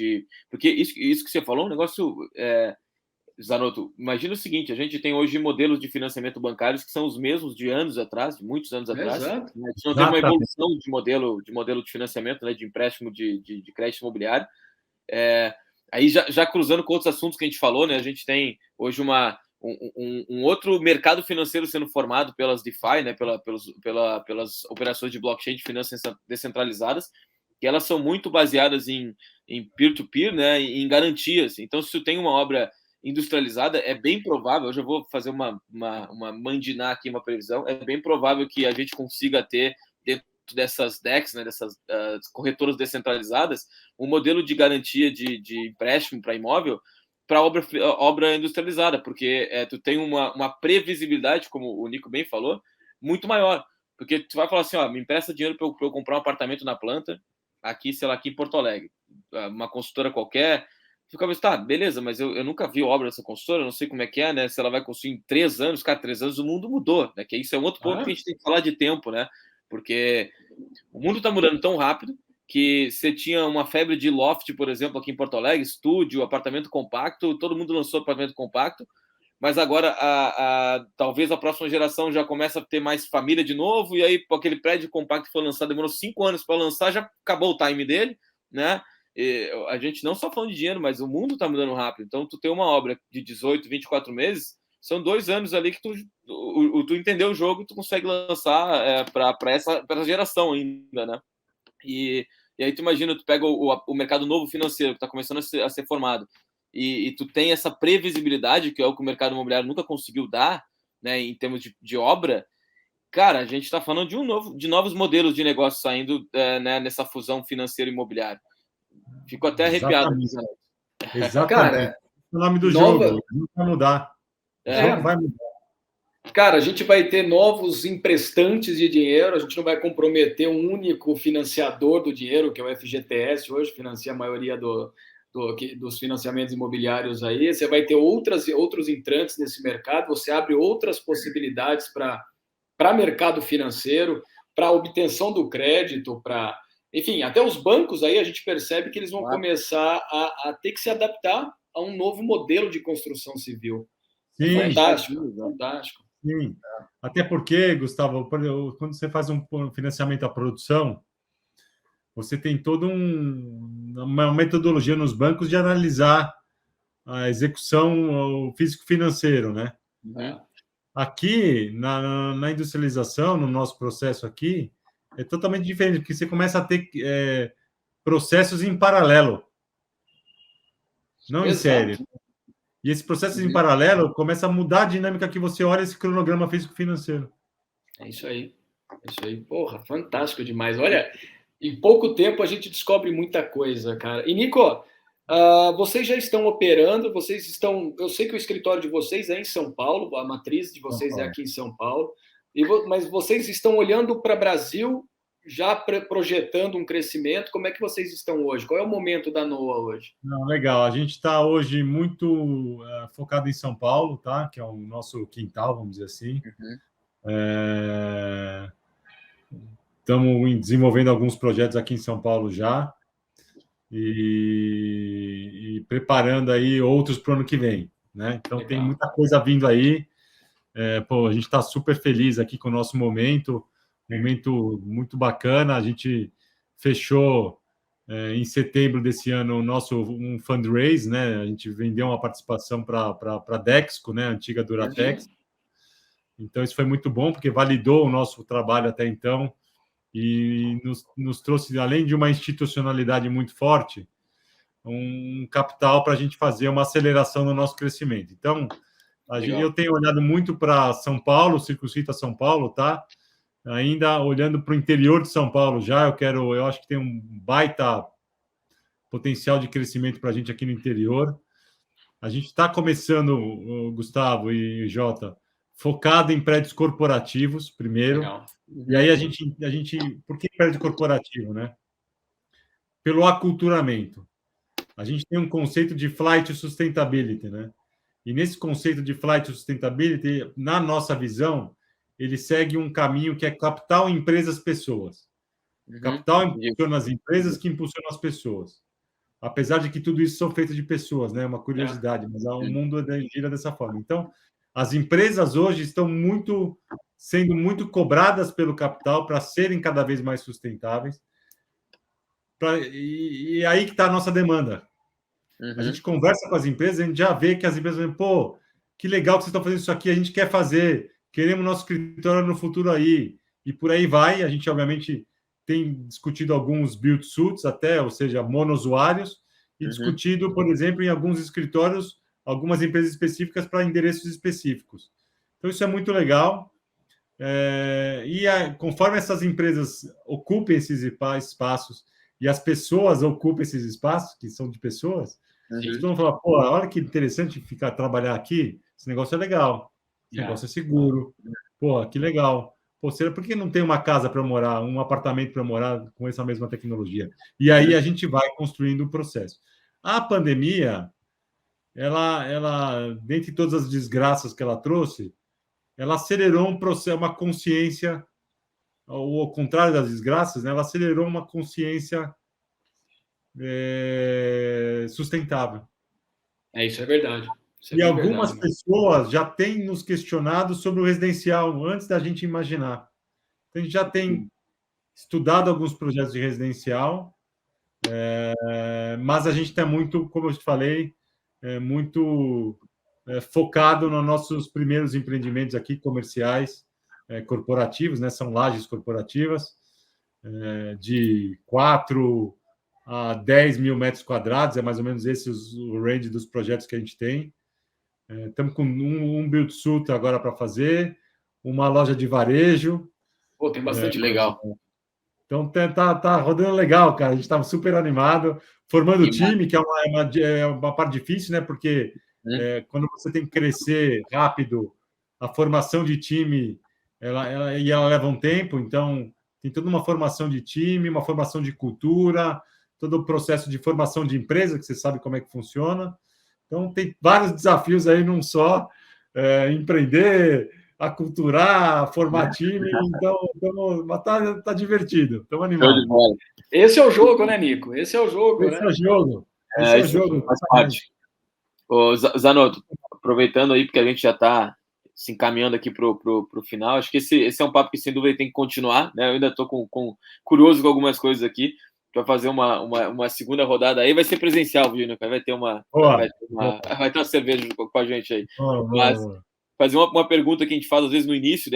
Porque isso que você falou é um negócio. Zanotto, imagina o seguinte: a gente tem hoje modelos de financiamento bancários que são os mesmos de anos atrás, de muitos anos atrás. Exato. A gente não tem uma evolução de modelo de financiamento, né, de empréstimo de crédito imobiliário. Aí já cruzando com outros assuntos que a gente falou, né, a gente tem hoje um outro mercado financeiro sendo formado pelas DeFi, né, pelas operações de blockchain de finanças descentralizadas, que elas são muito baseadas em peer-to-peer, né, em garantias. Então, se tu tem uma obra industrializada, é bem provável, hoje eu vou fazer uma mandinar aqui, uma previsão, é bem provável que a gente consiga ter dentro dessas DEX, né, dessas corretoras descentralizadas, um modelo de garantia de empréstimo para imóvel para obra industrializada, porque tu tem uma previsibilidade, como o Nico bem falou, muito maior, porque tu vai falar assim, me empresta dinheiro para eu comprar um apartamento na planta, aqui, sei lá, aqui em Porto Alegre, uma consultora qualquer, fica pensando, tá, beleza, mas eu nunca vi obra dessa consultora, não sei como é que é, né, se ela vai construir em 3 anos, 3 anos o mundo mudou, né, que isso é um outro ponto que a gente tem que falar de tempo, né, porque o mundo está mudando tão rápido que você tinha uma febre de loft, por exemplo, aqui em Porto Alegre, estúdio, apartamento compacto, todo mundo lançou apartamento compacto, mas agora talvez a próxima geração já começa a ter mais família de novo, e aí aquele prédio compacto que foi lançado, demorou 5 anos para lançar, já acabou o time dele, né? E a gente não só falando de dinheiro, mas o mundo está mudando rápido. Então, tu tem uma obra de 18, 24 meses, são 2 anos ali que tu entendeu o jogo e tu consegue lançar para essa geração ainda, né? E aí tu imagina, tu pega o mercado novo financeiro que está começando a ser formado, e tu tem essa previsibilidade, que é o que o mercado imobiliário nunca conseguiu dar, né, em termos de obra. Cara, a gente está falando de novos modelos de negócio saindo, né, nessa fusão financeira e imobiliária. Fico até arrepiado. Exatamente. Cara, o nome do jogo não vai mudar. O jogo vai mudar. Cara, a gente vai ter novos emprestantes de dinheiro, a gente não vai comprometer um único financiador do dinheiro, que é o FGTS, hoje financia a maioria dos financiamentos imobiliários aí. Você vai ter outros entrantes nesse mercado, você abre outras possibilidades para mercado financeiro, para obtenção do crédito, enfim, até os bancos aí a gente percebe que eles vão começar a ter que se adaptar a um novo modelo de construção civil. Sim. Fantástico, fantástico. Sim, até porque, Gustavo, quando você faz um financiamento à produção, você tem toda uma metodologia nos bancos de analisar a execução físico-financeiro, né? Aqui, na industrialização, no nosso processo aqui, é totalmente diferente, porque você começa a ter processos em paralelo, não em série. E esse processo em paralelo começa a mudar a dinâmica que você olha esse cronograma físico-financeiro. É isso aí. É isso aí. Porra, fantástico demais. Olha, em pouco tempo a gente descobre muita coisa, cara. E, Nico, vocês já estão operando, eu sei que o escritório de vocês é em São Paulo, a matriz de vocês é aqui em São Paulo, mas vocês estão olhando para o Brasil, já projetando um crescimento. Como é que vocês estão hoje? Qual é o momento da NOA hoje? Não, legal. A gente está hoje muito focado em São Paulo, tá? Que é o nosso quintal, vamos dizer assim. Estamos desenvolvendo alguns projetos aqui em São Paulo já e preparando aí outros para o ano que vem, né? Então legal. Tem muita coisa vindo aí. A gente está super feliz aqui com o nosso momento muito bacana. A gente fechou em setembro desse ano um fundraise, né? A gente vendeu uma participação para a Dexco, né? A antiga Duratex. Então isso foi muito bom porque validou o nosso trabalho até então e nos trouxe, além de uma institucionalidade muito forte, um capital para a gente fazer uma aceleração no nosso crescimento. Então eu tenho olhado muito para São Paulo, Circuncita São Paulo, tá? Ainda olhando para o interior de São Paulo já, eu acho que tem um baita potencial de crescimento para a gente aqui no interior. A gente está começando, Gustavo e Jota, focado em prédios corporativos primeiro. Legal. E aí a gente, por que prédio corporativo, né? Pelo aculturamento. A gente tem um conceito de flight sustainability, né? E nesse conceito de flight sustainability, na nossa visão, ele segue um caminho que é capital, empresas, pessoas. Capital impulsiona as empresas que impulsionam as pessoas. Apesar de que tudo isso são feitos de pessoas, né? Uma curiosidade, mas o mundo gira dessa forma. Então, as empresas hoje estão sendo muito cobradas pelo capital para serem cada vez mais sustentáveis. E aí que está a nossa demanda. A gente conversa com as empresas, a gente já vê que as empresas dizem, pô, que legal que vocês estão fazendo isso aqui, a gente quer fazer, queremos nosso escritório no futuro aí, e por aí vai. A gente, obviamente, tem discutido alguns build-suits até, ou seja, monousuários, e discutido, por exemplo, em alguns escritórios, algumas empresas específicas para endereços específicos. Então, isso é muito legal. Conforme essas empresas ocupem esses espaços e as pessoas ocupem esses espaços, que são de pessoas, eles vão falar, pô, olha que interessante trabalhar aqui, esse negócio é legal, esse negócio é seguro, pô, que legal. Pô, por que não tem uma casa para morar, um apartamento para morar com essa mesma tecnologia? E aí a gente vai construindo o processo. A pandemia, ela, dentre todas as desgraças que ela trouxe, ela acelerou um processo, uma consciência, ou ao contrário das desgraças, né, ela acelerou uma consciência sustentável. Isso é verdade. Isso é E bem algumas verdade, pessoas já têm nos questionado sobre o residencial antes da gente imaginar. Então, a gente já tem estudado alguns projetos de residencial, mas a gente está muito, como eu te falei, muito focado nos nossos primeiros empreendimentos aqui, comerciais, corporativos, né? São lajes corporativas, de 4 a 10 mil metros quadrados, é mais ou menos esse o range dos projetos que a gente tem. Estamos com um build-to-suit agora para fazer, uma loja de varejo. Pô, tem bastante legal. Então tá rodando legal, cara. A gente estava super animado, formando o time, que é uma parte difícil, né? Porque quando você tem que crescer rápido, a formação de time ela leva um tempo, então tem toda uma formação de time, uma formação de cultura, todo o processo de formação de empresa, que você sabe como é que funciona. Então tem vários desafios aí num só, empreender, aculturar, formar time, então mas tá divertido, estamos animados. Esse é o jogo, né, Nico? Esse é o jogo, Esse né? é o jogo. Esse é o jogo. Faz parte. Ô, Zanotto, aproveitando aí, porque a gente já está se encaminhando aqui para o final, acho que esse é um papo que, sem dúvida, tem que continuar, né? Eu ainda estou curioso com algumas coisas aqui, para fazer uma segunda rodada aí. Vai ser presencial, viu, Nico? Vai ter uma cerveja com a gente aí. Mas fazer uma pergunta que a gente faz, às vezes, no início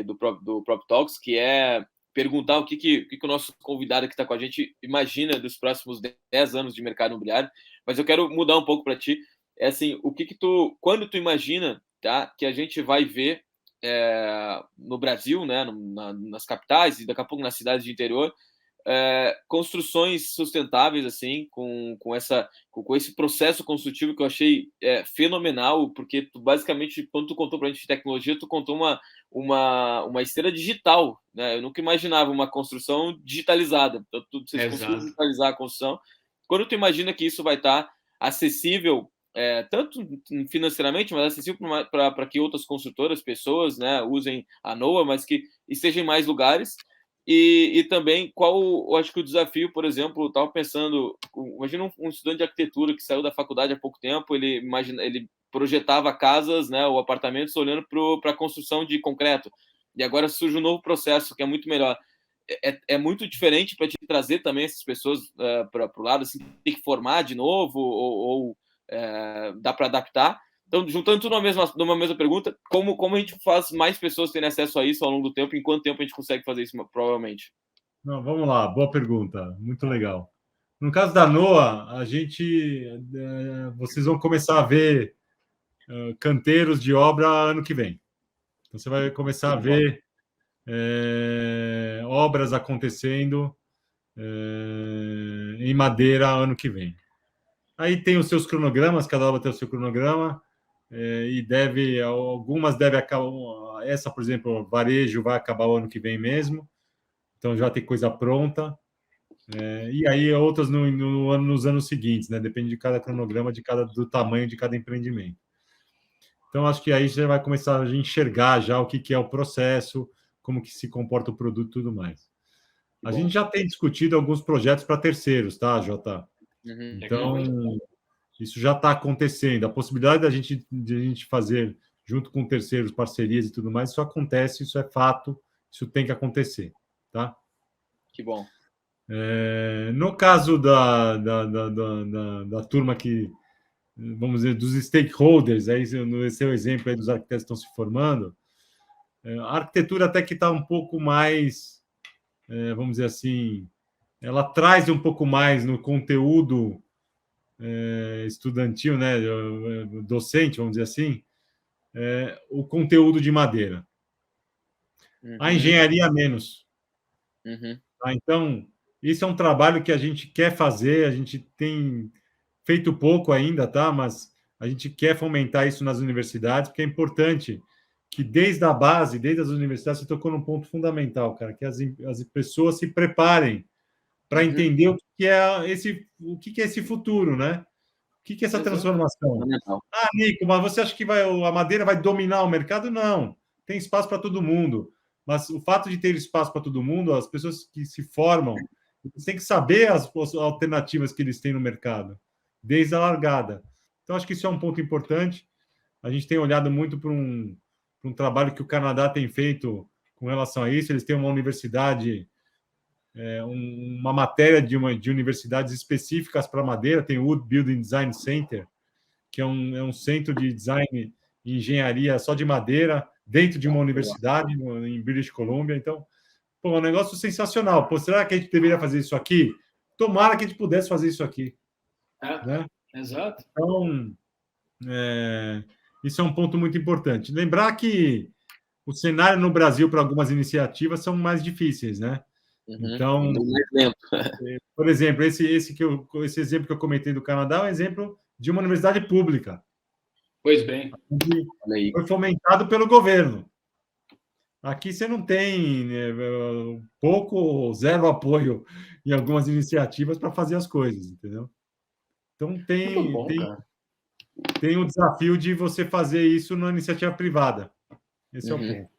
do Prop Talks, que é perguntar o que o nosso convidado que está com a gente imagina dos próximos 10 anos de mercado imobiliário. Mas eu quero mudar um pouco para ti. É assim, quando tu imagina, tá, que a gente vai ver no Brasil, né, nas capitais e daqui a pouco nas cidades de interior, construções sustentáveis, assim, com esse processo construtivo que eu achei fenomenal, porque tu, basicamente, quando tu contou para a gente de tecnologia, tu contou uma esteira digital, né? Eu nunca imaginava uma construção digitalizada. Então, vocês conseguiram digitalizar a construção. Quando tu imagina que isso vai estar acessível, tanto financeiramente, mas acessível para que outras construtoras, pessoas, né, usem a Noah, mas que estejam em mais lugares. E também, eu acho que o desafio, por exemplo, estava pensando, imagina um estudante de arquitetura que saiu da faculdade há pouco tempo, ele projetava casas, né, ou apartamentos olhando para a construção de concreto, e agora surge um novo processo que é muito melhor. É muito diferente para te trazer também essas pessoas para o lado, assim, tem que formar de novo, ou dá para adaptar. Então, juntando tudo numa mesma pergunta, como a gente faz mais pessoas terem acesso a isso ao longo do tempo? Em quanto tempo a gente consegue fazer isso, provavelmente? Não, vamos lá, boa pergunta, muito legal. No caso da Noah, vocês vão começar a ver canteiros de obra ano que vem. Então, você vai começar a ver obras acontecendo em madeira ano que vem. Aí tem os seus cronogramas, cada obra tem o seu cronograma, e algumas devem acabar. Essa, por exemplo, varejo vai acabar o ano que vem mesmo, então já tem coisa pronta. E aí outras nos anos seguintes, né? Depende de cada cronograma, do tamanho de cada empreendimento. Então, acho que aí já vai começar a enxergar já o que é o processo, como que se comporta o produto e tudo mais. A gente já tem discutido alguns projetos para terceiros, tá, Jota? Então, isso já está acontecendo. A possibilidade de a gente fazer junto com terceiros, parcerias e tudo mais, isso acontece, isso é fato, isso tem que acontecer, tá? Que bom. No caso da turma que, vamos dizer, dos stakeholders, aí esse é o exemplo aí dos arquitetos que estão se formando, a arquitetura até que está um pouco mais, vamos dizer assim, ela traz um pouco mais no conteúdo estudantil, né, docente, vamos dizer assim, o conteúdo de madeira. A engenharia menos. Tá? Então, isso é um trabalho que a gente quer fazer, a gente tem feito pouco ainda, tá? Mas a gente quer fomentar isso nas universidades, porque é importante que desde a base, desde as universidades, você tocou num ponto fundamental, cara, que as pessoas se preparem para entender o que é esse futuro, né? O que é essa transformação? Ah, Nico, mas você acha que a madeira vai dominar o mercado? Não. Tem espaço para todo mundo. Mas o fato de ter espaço para todo mundo, as pessoas que se formam Eles têm que saber as alternativas que eles têm no mercado, desde a largada. Então, acho que isso é um ponto importante. A gente tem olhado muito para um trabalho que o Canadá tem feito com relação a isso. Eles têm uma universidade, uma matéria de universidades específicas para madeira, tem o Wood Building Design Center, que é um centro de design e engenharia só de madeira, dentro de uma universidade em British Columbia. Então, pô, é um negócio sensacional. Pô, será que a gente deveria fazer isso aqui? Tomara que a gente pudesse fazer isso aqui. Né? Exato. Então, isso é um ponto muito importante. Lembrar que o cenário no Brasil para algumas iniciativas são mais difíceis, né? Então, por exemplo, esse exemplo que eu comentei do Canadá é um exemplo de uma universidade pública. Pois bem. Foi fomentado pelo governo. Aqui você não tem pouco ou zero apoio em algumas iniciativas para fazer as coisas, entendeu? Então tem o desafio de você fazer isso na iniciativa privada. Esse é o ponto.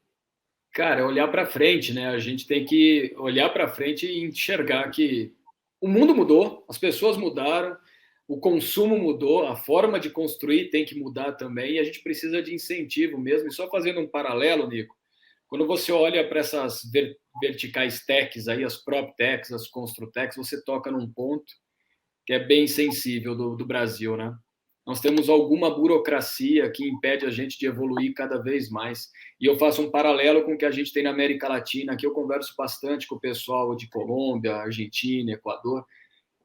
Cara, olhar para frente, né? A gente tem que olhar para frente e enxergar que o mundo mudou, as pessoas mudaram, o consumo mudou, a forma de construir tem que mudar também, e a gente precisa de incentivo mesmo. E só fazendo um paralelo, Nico, quando você olha para essas verticais techs aí, as PropTechs, as Construtechs, você toca num ponto que é bem sensível do Brasil, né? Nós temos alguma burocracia que impede a gente de evoluir cada vez mais. E eu faço um paralelo com o que a gente tem na América Latina. Aqui eu converso bastante com o pessoal de Colômbia, Argentina, Equador.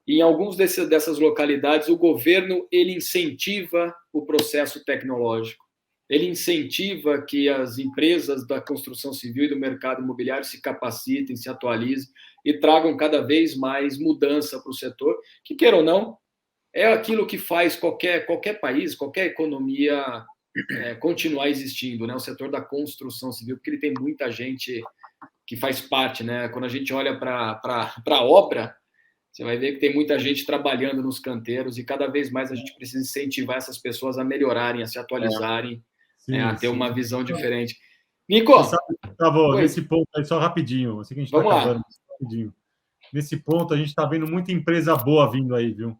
E em alguns dessas localidades, o governo ele incentiva o processo tecnológico. Ele incentiva que as empresas da construção civil e do mercado imobiliário se capacitem, se atualizem e tragam cada vez mais mudança para o setor, que, queira ou não, é aquilo que faz qualquer país, qualquer economia continuar existindo, né? O setor da construção civil, porque ele tem muita gente que faz parte, né? Quando a gente olha para a obra, você vai ver que tem muita gente trabalhando nos canteiros e cada vez mais a gente precisa incentivar essas pessoas a melhorarem, a se atualizarem, a ter uma visão diferente. Nico! Nesse ponto aí, só rapidinho, eu sei que a gente está acabando, rapidinho. Nesse ponto, a gente está vendo muita empresa boa vindo aí, viu?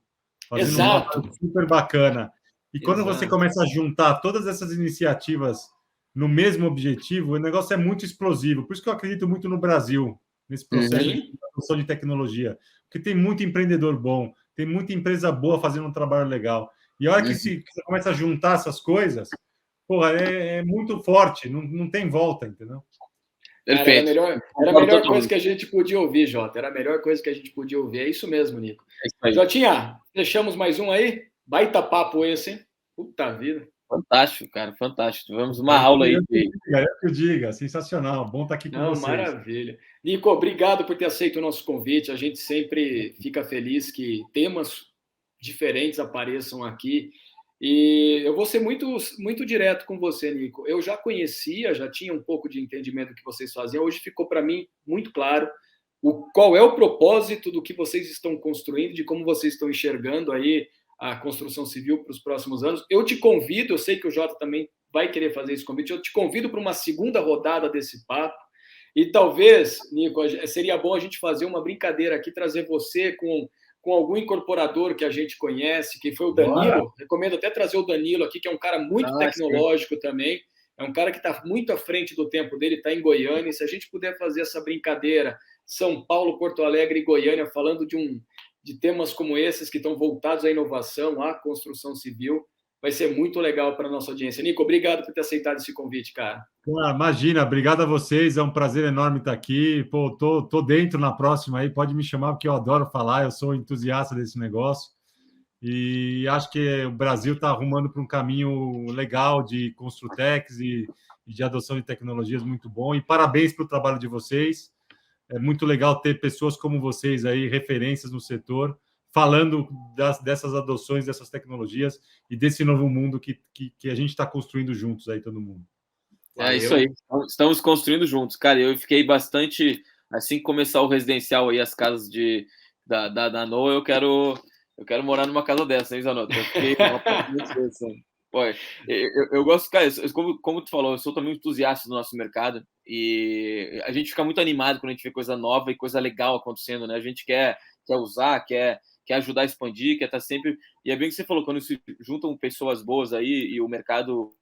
Fazendo um trabalho super bacana. E quando você começa a juntar todas essas iniciativas no mesmo objetivo, o negócio é muito explosivo. Por isso que eu acredito muito no Brasil, nesse processo de produção de tecnologia. Porque tem muito empreendedor bom, tem muita empresa boa fazendo um trabalho legal. E a hora que você começa a juntar essas coisas, porra, é muito forte, não tem volta, entendeu? Perfeito. Era a melhor coisa que a gente podia ouvir, Jota. Era a melhor coisa que a gente podia ouvir. É isso mesmo, Nico. Jotinha, fechamos mais um aí? Baita papo esse, hein? Puta vida. Fantástico, cara, fantástico. Tivemos uma aula aí. Que eu diga, sensacional. Bom estar aqui com vocês. Maravilha. Nico, obrigado por ter aceito o nosso convite. A gente sempre fica feliz que temas diferentes apareçam aqui. E eu vou ser muito, muito direto com você, Nico. Eu já conhecia, já tinha um pouco de entendimento do que vocês faziam. Hoje ficou para mim muito claro qual é o propósito do que vocês estão construindo, de como vocês estão enxergando aí a construção civil para os próximos anos. Eu te convido, eu sei que o Jota também vai querer fazer esse convite, eu te convido para uma segunda rodada desse papo. E talvez, Nico, seria bom a gente fazer uma brincadeira aqui, trazer você com algum incorporador que a gente conhece, que foi o Danilo. Recomendo até trazer o Danilo aqui, que é um cara muito tecnológico também. É um cara que está muito à frente do tempo dele, está em Goiânia. E se a gente puder fazer essa brincadeira, São Paulo, Porto Alegre e Goiânia, falando de temas como esses que estão voltados à inovação, à construção civil, vai ser muito legal para a nossa audiência. Nico, obrigado por ter aceitado esse convite, cara. Imagina, obrigado a vocês, é um prazer enorme estar aqui. Pô, tô dentro na próxima aí, pode me chamar, porque eu adoro falar, eu sou entusiasta desse negócio. E acho que o Brasil está arrumando para um caminho legal de Construtex e de adoção de tecnologias muito bom. E parabéns para o trabalho de vocês. É muito legal ter pessoas como vocês aí, referências no setor, falando dessas adoções, dessas tecnologias e desse novo mundo que a gente está construindo juntos aí, todo mundo. É isso aí, estamos construindo juntos. Cara, eu fiquei bastante, assim que começar o residencial aí, as casas da NOA, eu quero morar numa casa dessa, hein, Zanotto? Eu fiquei muito interessante. Pô, eu gosto, cara, como tu falou, eu sou também um entusiasta do nosso mercado e a gente fica muito animado quando a gente vê coisa nova e coisa legal acontecendo, né? A gente quer usar, quer ajudar a expandir, quer estar sempre... E é bem o que você falou, quando se juntam pessoas boas aí e o mercado...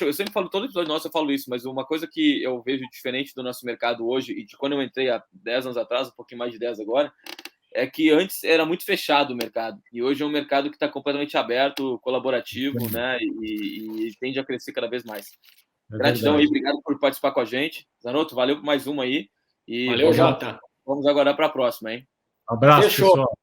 eu sempre falo, todo episódio nosso eu falo isso, mas uma coisa que eu vejo diferente do nosso mercado hoje e de quando eu entrei há 10 anos atrás, um pouquinho mais de 10 agora, é que antes era muito fechado o mercado, e hoje é um mercado que está completamente aberto, colaborativo, né, e tende a crescer cada vez mais. Gratidão aí, obrigado por participar com a gente. Zanotto, valeu por mais uma aí. E valeu, Jota. Vamos agora para a próxima, hein? Abraço, Fechou. pessoal.